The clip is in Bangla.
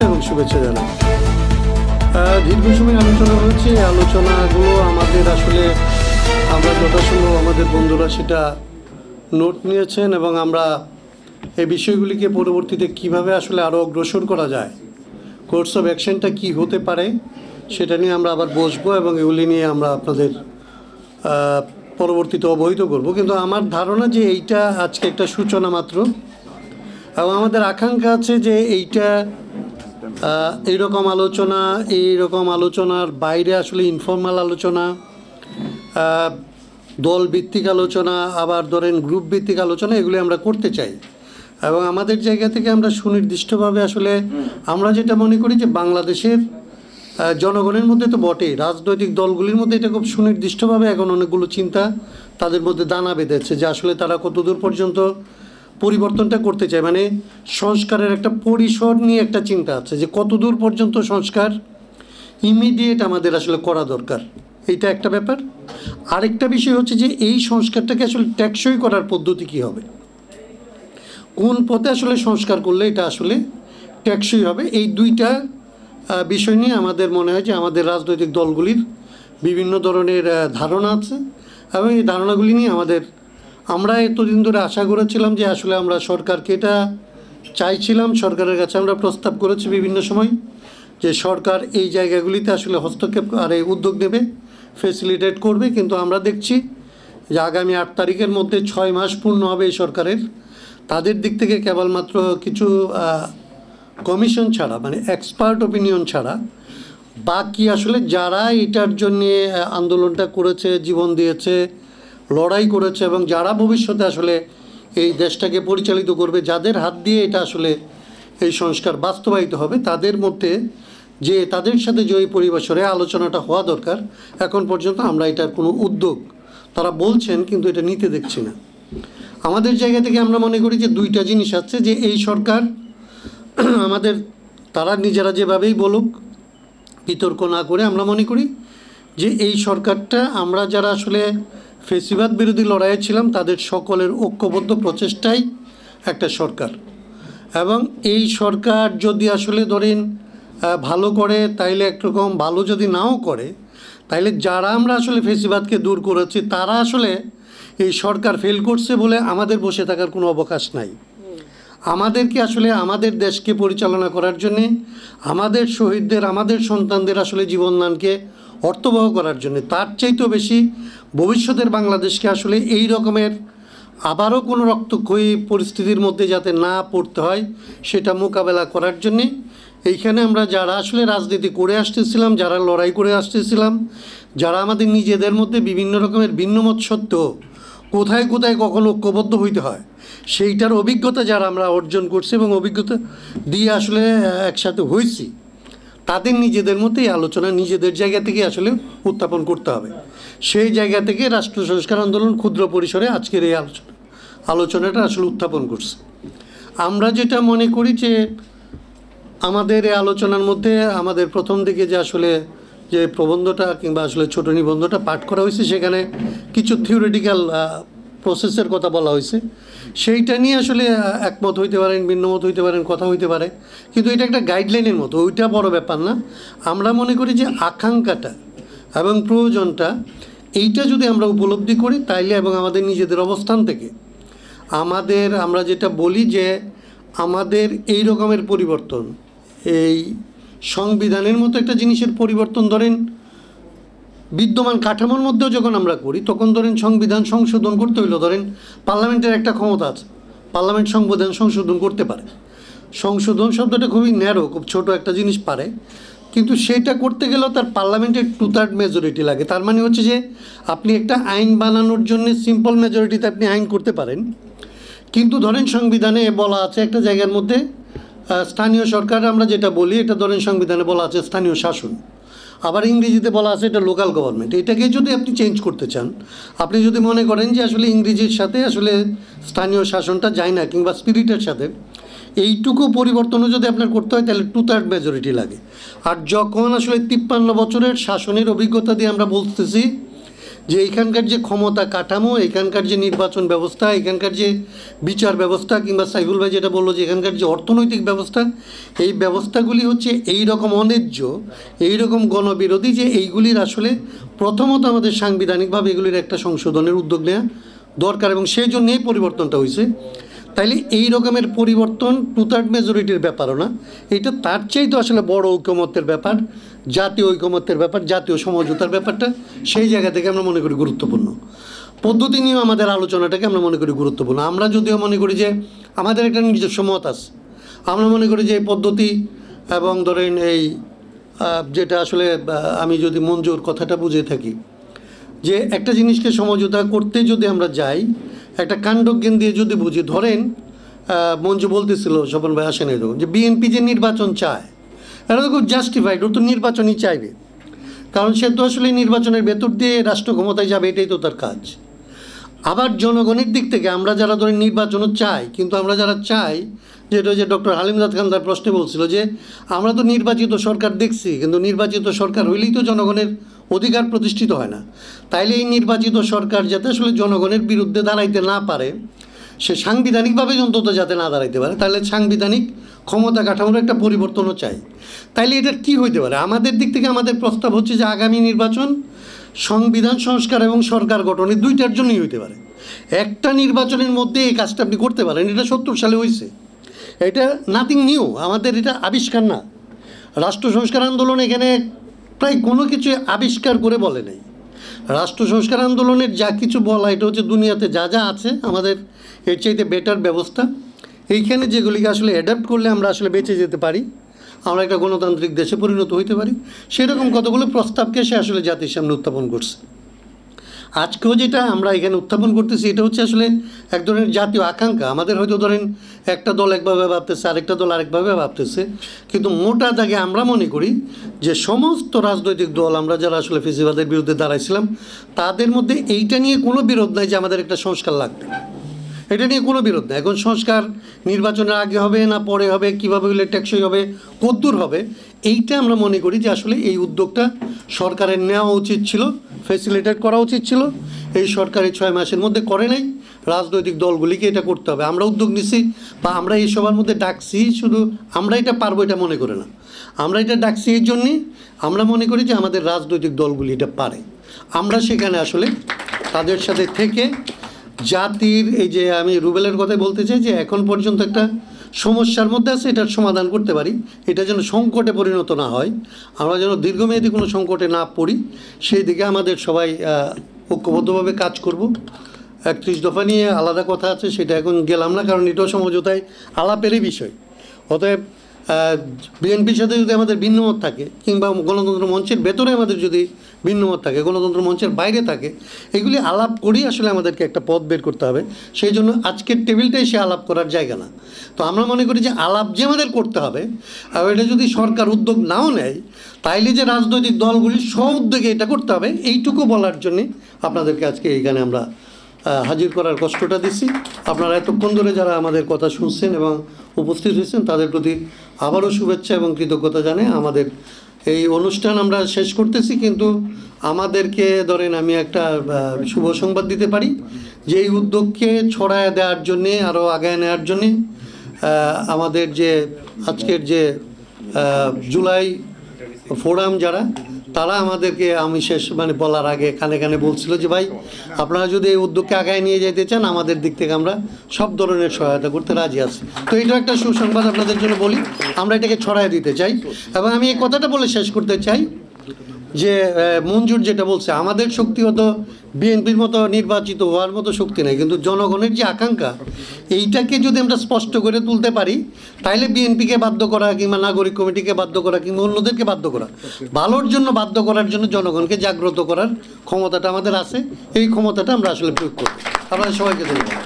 এবং শুভেচ্ছা জানাই। দীর্ঘ সময় আলোচনা হয়েছে, আলোচনাগুলো আমাদের আসলে আমরা যথাসম্ভব আমাদের বন্ধুরা সেটা নোট নিয়েছেন এবং আমরা এই বিষয়গুলিকে পরবর্তীতে কিভাবে আসলে আরও অগ্রসর করা যায়, কোর্স অফ অ্যাকশনটা কী হতে পারে সেটা নিয়ে আমরা আবার বসবো এবং এগুলি নিয়ে আমরা আপনাদের পরবর্তীতে অবহিত করব। কিন্তু আমার ধারণা যে এইটা আজকে একটা সূচনা মাত্র এবং আমাদের আকাঙ্ক্ষা আছে যে এইটা এইরকম আলোচনার বাইরে আসলে ইনফর্মাল আলোচনা, দল ভিত্তিক আলোচনা, আবার ধরেন গ্রুপ ভিত্তিক আলোচনা, এগুলি আমরা করতে চাই এবং আমাদের জায়গা থেকে আমরা সুনির্দিষ্টভাবে আসলে আমরা যেটা মনে করি যে বাংলাদেশের জনগণের মধ্যে তো বটেই, রাজনৈতিক দলগুলির মধ্যে এটা খুব সুনির্দিষ্টভাবে এখন অনেকগুলো চিন্তা তাদের মধ্যে দানা বেঁধেছে যে আসলে তারা কতদূর পর্যন্ত পরিবর্তনটা করতে চায়, মানে সংস্কারের একটা পরিসর নিয়ে একটা চিন্তা আছে যে কতদূর পর্যন্ত সংস্কার ইমিডিয়েট আমাদের আসলে করা দরকার, এইটা একটা ব্যাপার। আরেকটা বিষয় হচ্ছে যে এই সংস্কারটাকে আসলে টেকসই করার পদ্ধতি কী হবে, কোন পথে আসলে সংস্কার করলে এটা আসলে টেকসই হবে, এই দুইটা বিষয় নিয়ে আমাদের মনে হয় যে আমাদের রাজনৈতিক দলগুলির বিভিন্ন ধরনের ধারণা আছে এবং এই ধারণাগুলি নিয়ে আমরা এতদিন ধরে আশা করেছিলাম যে আসলে আমরা সরকারকে এটা চাইছিলাম, সরকারের কাছে আমরা প্রস্তাব করেছি বিভিন্ন সময় যে সরকার এই জায়গাগুলিতে আসলে হস্তক্ষেপ আর এই উদ্যোগ নেবে, ফেসিলিটেট করবে। কিন্তু আমরা দেখছি যে আগামী 8 তারিখের মধ্যে 6 মাস পূর্ণ হবে এই সরকারের, তাদের দিক থেকে কেবলমাত্র কিছু কমিশন ছাড়া, মানে এক্সপার্ট ওপিনিয়ন ছাড়া বাকি আসলে যারা এটার জন্যে আন্দোলনটা করেছে, জীবন দিয়েছে, লড়াই করেছে এবং যারা ভবিষ্যতে আসলে এই দেশটাকে পরিচালিত করবে, যাদের হাত দিয়ে এটা আসলে এই সংস্কার বাস্তবায়িত হবে, তাদের মধ্যে যে তাদের সাথে যে ওই পরিবেশরে আলোচনাটা হওয়া দরকার, এখন পর্যন্ত আমরা এটার কোনো উদ্যোগ তারা বলছেন কিন্তু এটা নিতে দেখছি না। আমাদের জায়গা থেকে আমরা মনে করি যে দুইটা জিনিস আছে, যে এই সরকার আমাদের তারা নিজেরা যেভাবেই বলুক বিতর্ক না করে আমরা মনে করি যে এই সরকারটা আমরা যারা আসলে ফেসিবাদ বিরোধী লড়াইয়ে ছিলাম তাদের সকলের ঐক্যবদ্ধ প্রচেষ্টাই একটা সরকার এবং এই সরকার যদি আসলে ধরেন ভালো করে তাইলে একরকম, ভালো যদি নাও করে তাইলে যারা আমরা আসলে ফেসিবাদকে দূর করেছি তারা আসলে এই সরকার ফেল করছে বলে আমাদের বসে থাকার কোনো অবকাশ নাই। আমাদেরকে আসলে আমাদের দেশকে পরিচালনা করার জন্যে, আমাদের শহীদদের, আমাদের সন্তানদের আসলে জীবনদানকে অর্থবহ করার জন্য, তার চাইতেও বেশি ভবিষ্যতের বাংলাদেশকে আসলে এই রকমের আবারও কোনো রক্তক্ষয়ী পরিস্থিতির মধ্যে যাতে না পড়তে হয় সেটা মোকাবেলা করার জন্যে এইখানে আমরা যারা আসলে রাজনীতি করে আসতেছিলাম, যারা লড়াই করে আসতেছিলাম, যারা আমাদের নিজেদের মধ্যে বিভিন্ন রকমের ভিন্নমত সত্ত্বেও কোথায় কোথায় কখন ঐক্যবদ্ধ হইতে হয় সেইটার অভিজ্ঞতা যারা আমরা অর্জন করছি এবং অভিজ্ঞতা দিয়ে আসলে একসাথে হয়েছি, তাদের নিজেদের মধ্যে এই আলোচনা নিজেদের জায়গা থেকে আসলে উত্থাপন করতে হবে। সেই জায়গা থেকে রাষ্ট্র সংস্কার আন্দোলন ক্ষুদ্র পরিসরে আজকের এই আলোচনাটা আসলে উত্থাপন করছে। আমরা যেটা মনে করি যে আমাদের এই আলোচনার মধ্যে আমাদের প্রথম দিকে যে আসলে যে প্রবন্ধটা কিংবা আসলে ছোট নিবন্ধটা পাঠ করা হয়েছে সেখানে কিছু থিওরিটিক্যাল প্রসেসের কথা বলা হয়েছে, সেইটা নিয়ে আসলে একমত হইতে পারেন, ভিন্নমত হইতে পারেন, কথা হইতে পারে, কিন্তু এটা একটা গাইডলাইনের মতো, ওইটা বড় ব্যাপার না। আমরা মনে করি যে আকাঙ্ক্ষাটা এবং প্রয়োজনটা এইটা যদি আমরা উপলব্ধি করি তাইলে এবং আমাদের নিজেদের অবস্থান থেকে আমরা যেটা বলি যে আমাদের এই রকমের পরিবর্তন, এই সংবিধানের মতো একটা জিনিসের পরিবর্তন ধরেন বিদ্যমান কাঠামোর মধ্যেও যখন আমরা করি তখন ধরেন সংবিধান সংশোধন করতে হইলো, ধরেন পার্লামেন্টের একটা ক্ষমতা আছে, পার্লামেন্ট সংবিধান সংশোধন করতে পারে। সংশোধন শব্দটা খুবই ন্যারো, খুব ছোট একটা জিনিস পারে, কিন্তু সেটা করতে গেলেও তার পার্লামেন্টের 2/3 মেজরিটি লাগে। তার মানে হচ্ছে যে আপনি একটা আইন বানানোর জন্য সিম্পল মেজরিটিতে আপনি আইন করতে পারেন, কিন্তু ধরেন সংবিধানে বলা আছে একটা জায়গার মধ্যে স্থানীয় সরকার আমরা যেটা বলি, এটা ধরেন সংবিধানে বলা আছে স্থানীয় শাসন, আবার ইংরেজিতে বলা আছে এটা লোকাল গভর্নমেন্ট। এটাকে যদি আপনি চেঞ্জ করতে চান, আপনি যদি মনে করেন যে আসলে ইংরেজির সাথে আসলে স্থানীয় শাসনটা যায় না কিংবা স্পিরিটের সাথে, এইটুকু পরিবর্তনও যদি আপনার করতে হয় তাহলে 2/3 মেজরিটি লাগে। আর যখন আসলে 53 বছরের শাসনের অভিজ্ঞতা দিয়ে আমরা বলতেছি যে এইখানকার যে ক্ষমতা কাঠামো, এখানকার যে নির্বাচন ব্যবস্থা, এখানকার যে বিচার ব্যবস্থা, কিংবা সাইফুল ভাই যেটা বললো যে এখানকার যে অর্থনৈতিক ব্যবস্থা, এই ব্যবস্থাগুলি হচ্ছে এই রকম অন্যায্য, এই রকম গণবিরোধী যে এইগুলির আসলে প্রথমত আমাদের সাংবিধানিকভাবে এগুলির একটা সংশোধনের উদ্যোগ নেওয়া দরকার, এবং সেই জন্যেই পরিবর্তনটা হয়েছে। তাইলে এই রকমের পরিবর্তন 2/3 মেজরিটির ব্যাপারও না, এটা তার চেয়ে তো আসলে বড় ঐকমত্যের ব্যাপার, জাতীয় ঐকমত্যের ব্যাপার, জাতীয় সমঝোতার ব্যাপারটা সেই জায়গা থেকে আমরা মনে করি গুরুত্বপূর্ণ। পদ্ধতি নিয়েও আমাদের আলোচনাটাকে আমরা মনে করি গুরুত্বপূর্ণ। আমরা যদিও মনে করি যে আমাদের একটা নিজস্ব মত আছে, আমরা মনে করি যে এই পদ্ধতি এবং ধরেন এই যেটা আসলে আমি যদি মঞ্জুর কথাটা বুঝে থাকি, যে একটা জিনিসকে সমঝোতা করতে যদি আমরা যাই, একটা কাণ্ডজ্ঞান দিয়ে যদি বুঝি, ধরেন মঞ্জু বলতেছিল, স্বপন ভাই আসেন এই যে বিএনপি যে নির্বাচন চায়, এটা তো খুব জাস্টিফাইড, ও তো নির্বাচনই চাইবে, কারণ সে তো আসলে নির্বাচনের ভেতর দিয়ে রাষ্ট্র ক্ষমতায় যাবে, এটাই তো তার কাজ। আবার জনগণের দিক থেকে আমরা যারা ধরেন নির্বাচনও চাই, কিন্তু আমরা যারা চাই, যেটা যে ডক্টর হালিমজাদ খান তার প্রশ্নে বলছিল যে আমরা তো নির্বাচিত সরকার দেখছি, কিন্তু নির্বাচিত সরকার হইলেই তো জনগণের অধিকার প্রতিষ্ঠিত হয় না। তাইলে এই নির্বাচিত সরকার যাতে আসলে জনগণের বিরুদ্ধে দাঁড়াইতে না পারে, সে সাংবিধানিকভাবে অন্তত যাতে না দাঁড়াইতে পারে, তাহলে সাংবিধানিক ক্ষমতা কাঠামোর একটা পরিবর্তনও চাই। তাইলে এটা কী হইতে পারে? আমাদের দিক থেকে আমাদের প্রস্তাব হচ্ছে যে আগামী নির্বাচন সংবিধান সংস্কার এবং সরকার গঠনের দুইটার জন্যই হইতে পারে। একটা নির্বাচনের মধ্যে এই কাজটা আপনি করতে পারেন, এটা 70 সালে হয়েছে, এটা নাথিং নিউ, আমাদের এটা আবিষ্কার না। রাষ্ট্র সংস্কার আন্দোলন এখানে প্রায় কোনো কিছু আবিষ্কার করে বলে নাই। রাষ্ট্র সংস্কার আন্দোলনের যা কিছু বলা, এটা হচ্ছে দুনিয়াতে যা যা আছে আমাদের এর চাইতে বেটার ব্যবস্থা, এইখানে যেগুলিকে আসলে অ্যাডাপ্ট করলে আমরা আসলে বেঁচে যেতে পারি, আমরা একটা গণতান্ত্রিক দেশে পরিণত হইতে পারি, সেরকম কতগুলো প্রস্তাবকে সে আসলে জাতির সামনে উত্থাপন করছে। আজকেও যেটা আমরা এখানে উত্থাপন করতেছি, এটা হচ্ছে আসলে এক ধরনের জাতীয় আকাঙ্ক্ষা। আমাদের হয়তো ধরেন একটা দল একভাবে ভাবতেছে, আরেকটা দল আরেকভাবে ভাবতেছে, কিন্তু মোটা দাগে আমরা মনে করি যে সমস্ত রাজনৈতিক দল, আমরা যারা আসলে ফেসিবাদের বিরুদ্ধে দাঁড়াইছিলাম, তাদের মধ্যে এইটা নিয়ে কোনো বিরোধ নাই যে আমাদের একটা সংস্কার লাগবে, এটা নিয়ে কোনো বিরোধ নেই। এখন সংস্কার নির্বাচনের আগে হবে না পরে হবে, কীভাবে হলে টেকসই হবে, কদ্দূর হবে, এইটা আমরা মনে করি যে আসলে এই উদ্যোগটা সরকারের নেওয়া উচিত ছিল, ফ্যাসিলিটেট করা উচিত ছিল। এই সরকারের 6 মাসের মধ্যে করে নাই, রাজনৈতিক দলগুলিকে এটা করতে হবে। আমরা উদ্যোগ নিছি বা আমরা এই সবার মধ্যে ডাকছি, শুধু আমরা এটা পারবো এটা মনে করে না, আমরা এটা ডাকছি এই জন্যে আমরা মনে করি যে আমাদের রাজনৈতিক দলগুলি এটা পারে। আমরা সেখানে আসলে তাদের সাথে থেকে জাতির, এই যে আমি রুবেলের কথাই বলতে চাই যে এখন পর্যন্ত একটা সমস্যার মধ্যে আছে, এটার সমাধান করতে পারি, এটা যেন সংকটে পরিণত না হয়, আমরা যেন দীর্ঘমেয়াদী কোনো সংকটে না পড়ি, সেই দিকে আমাদের সবাই ঐক্যবদ্ধভাবে কাজ করব। 31 দফা নিয়ে আলাদা কথা আছে, সেটা এখন গেলাম না, কারণ এটাও সমঝোতায় আলাপেরই বিষয়। অতএব বিএনপির সাথে যদি আমাদের ভিন্নমত থাকে, কিংবা গণতন্ত্র মঞ্চের ভেতরে আমাদের যদি ভিন্নমত থাকে, গণতন্ত্র মঞ্চের বাইরে থাকে, এগুলি আলাপ করেই আসলে আমাদেরকে একটা পথ বের করতে হবে। সেই জন্য আজকের টেবিলটাই সে আলাপ করার জায়গা না। তো আমরা মনে করি যে আলাপ যে আমাদের করতে হবে, আর এটা যদি সরকার উদ্যোগ নাও নেয়, তাইলে যে রাজনৈতিক দলগুলি স্ব-উদ্যোগে এটা করতে হবে, এইটুকু বলার জন্যে আপনাদেরকে আজকে এইখানে আমরা হাজির করার কষ্টটা দিচ্ছি। আপনারা এতক্ষণ ধরে যারা আমাদের কথা শুনছেন এবং উপস্থিত হয়েছেন, তাদের প্রতি আবারও শুভেচ্ছা এবং কৃতজ্ঞতা জানাই। আমাদের এই অনুষ্ঠান আমরা শেষ করতেছি, কিন্তু আমাদেরকে ধরেন আমি একটা শুভ সংবাদ দিতে পারি যে এই উদ্যোগকে ছড়ায় দেওয়ার জন্যে, আরও আগায় নেওয়ার জন্যে আমাদের যে আজকের যে জুলাই ফোরাম যারা, তারা আমাদেরকে, আমি শেষ বলার আগে কানে কানে বলছিল যে ভাই আপনারা যদি এই উদ্যোগকে আগায় নিয়ে যেতে চান, আমাদের দিক থেকে আমরা সব ধরনের সহায়তা করতে রাজি আছি। তো এটা একটা সুসংবাদ আপনাদের জন্য বলি, আমরা এটাকে ছড়ায় দিতে চাই। এবং আমি এই কথাটা বলে শেষ করতে চাই যে মঞ্জুর যেটা বলছে, আমাদের শক্তি হতো বিএনপির মতো নির্বাচিত হওয়ার মতো শক্তি নেই, কিন্তু জনগণের যে আকাঙ্ক্ষা, এইটাকে যদি আমরা স্পষ্ট করে তুলতে পারি, তাইলে বিএনপিকে বাধ্য করা, কিংবা নাগরিক কমিটিকে বাধ্য করা, কিংবা অন্যদেরকে বাধ্য করা, ভালোর জন্য বাধ্য করার জন্য জনগণকে জাগ্রত করার ক্ষমতাটা আমাদের আছে। এই ক্ষমতাটা আমরা আসলে প্রয়োগ করব। আপনাদের সবাইকে ধন্যবাদ।